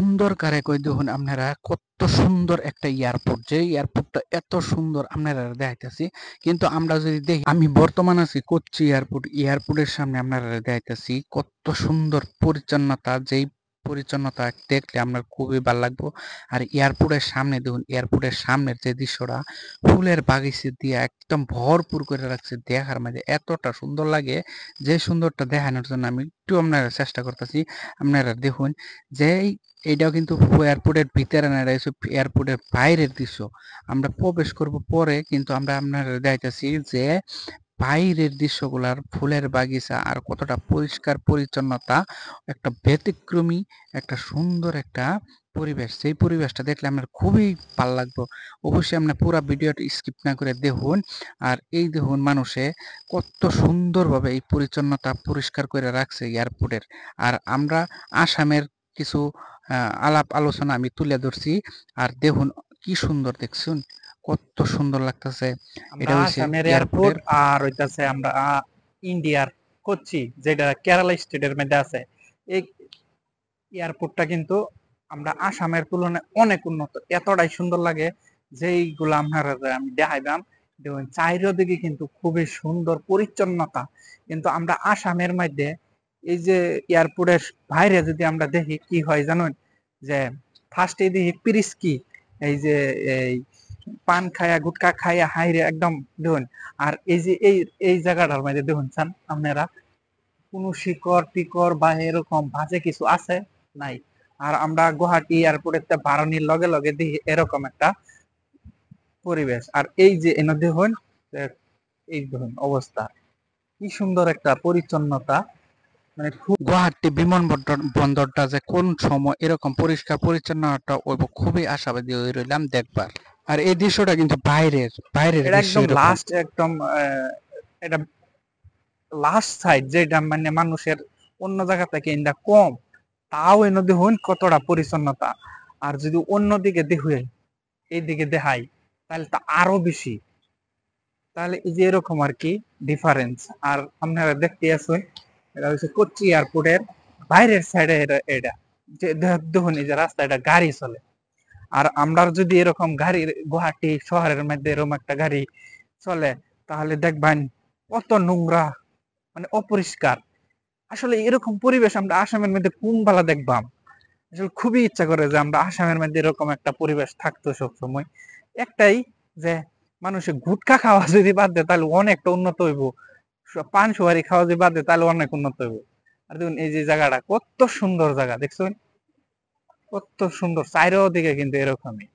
সুন্দর করে কই দেখুন আপনারা কত সুন্দর একটা এয়ারপোর্ট, যে এয়ারপোর্টটা এত সুন্দর আপনারা দেখাইতেছি। কিন্তু আমরা যদি দেখি, আমি বর্তমান আছি কোচ্চি এয়ারপোর্ট, এয়ারপোর্টের সামনে আপনারা দেখাইতেছি কত সুন্দর পরিচ্ছন্নতা, যেই পরিচ্ছন্নতা দেখলে আপনার খুবই ভালো লাগবো। আর এয়ারপোর্টের সামনে দেখুন, এয়ারপোর্টের সামনের যে দৃশ্যটা ফুলের বাগিচা দিয়ে একদম ভরপুর করে রাখছে, দেখার মাঝে এতটা সুন্দর লাগে। যে সুন্দরটা দেখানোর জন্য আমি একটু আপনারা চেষ্টা করতেছি। আপনারা দেখুন যে এইটাও কিন্তু এয়ারপোর্টের ভিতরে না, এটা হচ্ছে এয়ারপোর্টের বাইরের দৃশ্য। আমরা প্রবেশ করব পরে, কিন্তু আমরা আপনারা দেখাইতেছি যে বাইরের দৃশ্যগুলার ফুলের বাগিচা আর কতটা পরিষ্কার পরিচ্ছন্নতা, একটা ব্যতিক্রমী, একটা সুন্দর একটা পরিবেশ। সেই পরিবেশটা দেখলে আমার খুবই ভালো লাগবে। অবশ্যই আপনার পুরো ভিডিওটা স্কিপ না করে দেখুন। আর এই দেখুন মানুষে কত সুন্দরভাবে এই পরিচ্ছন্নতা পরিষ্কার করে রাখছে এয়ারপোর্টের। আর আমরা আসামের কিছু আলাপ আলোচনা আমি তুলে ধরছি। আর দেখুন কি সুন্দর দেখছুন, কত সুন্দর লাগতেছে। আমরা এটা হইছে আসামের এয়ারপোর্ট এয়ারপোর্টের। আর হইতাছে আমরা ইন্ডিয়ার কোচি, যেটা কেরালা স্টেটের মধ্যে আছে। এই এয়ারপোর্টটা কিন্তু আমরা আসামের তুলনায় অনেক উন্নত, এতটাই সুন্দর লাগে যেইগুলো আপনারা আমি দেখাইলাম। দেখুন চারিদিকে কিন্তু খুবই সুন্দর পরিচ্ছন্নতা। কিন্তু আমরা আসামের মধ্যে এই যে এয়ারপোর্টের বাইরে যদি আমরা দেখি কি হয় জানেন, যে ফার্স্টে দেখি পিরিস্কি, এই যে এই পান খায়া গুটকা খাইয়া হাইরে একদম দেখুন। আর এই যে এই জায়গাটার মধ্যে দেখুন চান আপনারা, কোনো শিকড় টিকর বা এরকম বাজে কিছু আছে নাই। আর আমরা গুয়াহাটি এয়ারপোর্টে বাড়ানির লগে লগে দেখি এরকম একটা পরিবেশ। আর এই যে এনে দেখুন, এই দেখুন অবস্থা, কি সুন্দর একটা পরিচ্ছন্নতা, মানে খুব। গুয়াহাটি বন্দরটা যে কোন সময় এরকম পরিষ্কার পরিচ্ছন্নতা হইব, খুবই আশাবাদী হয়ে রইলাম দেখবার। আর এই দৃশ্যটা কিন্তু বাইরের বাইরের এটা দৃশ্য একদম এরকম। লাস্ট, একদম এটা লাস্ট সাইড, যেটা মানে মানুষের অন্য জায়গা থেকে ইন্দা কম, তাও এনে দেখুন কতটা পরিচ্ছন্নতা। আর যদি অন্যদিকে দেখে এইদিকে দেখাই তাহলে তো আরো বেশি। তাহলে এই যে এরকম আর কি ডিফারেন্স। আর আপনারা দেখতে আছেন, এটা হচ্ছে কোচি এয়ারপোর্টের বাইরের সাইডে। এটা যে দেখুন এই যে রাস্তা, এটা গাড়ি চলে। আর আমরা যদি এরকম গাড়ি গুয়াহাটি শহরের মধ্যে এরকম একটা গাড়ি চলে, তাহলে দেখবেন কত নোংরা, মানে অপরিষ্কার। আসলে এরকম পরিবেশ আমরা আসামের মধ্যে কোন বেলা দেখবাম। আসলে খুবই ইচ্ছা করে যে আমরা আসামের মধ্যে এরকম একটা পরিবেশ থাকতো সব সময়। একটাই, যে মানুষের গুটখা খাওয়া যদি বাদ দেয় তাহলে অনেকটা উন্নত হইব, পান সুপারি খাওয়া যদি বাদ দেয় তাহলে অনেক উন্নত হইব। আর দেখুন এই যে জায়গাটা কত সুন্দর জায়গা দেখছেন, কত সুন্দর চারিদিকে কিন্তু এরকমই।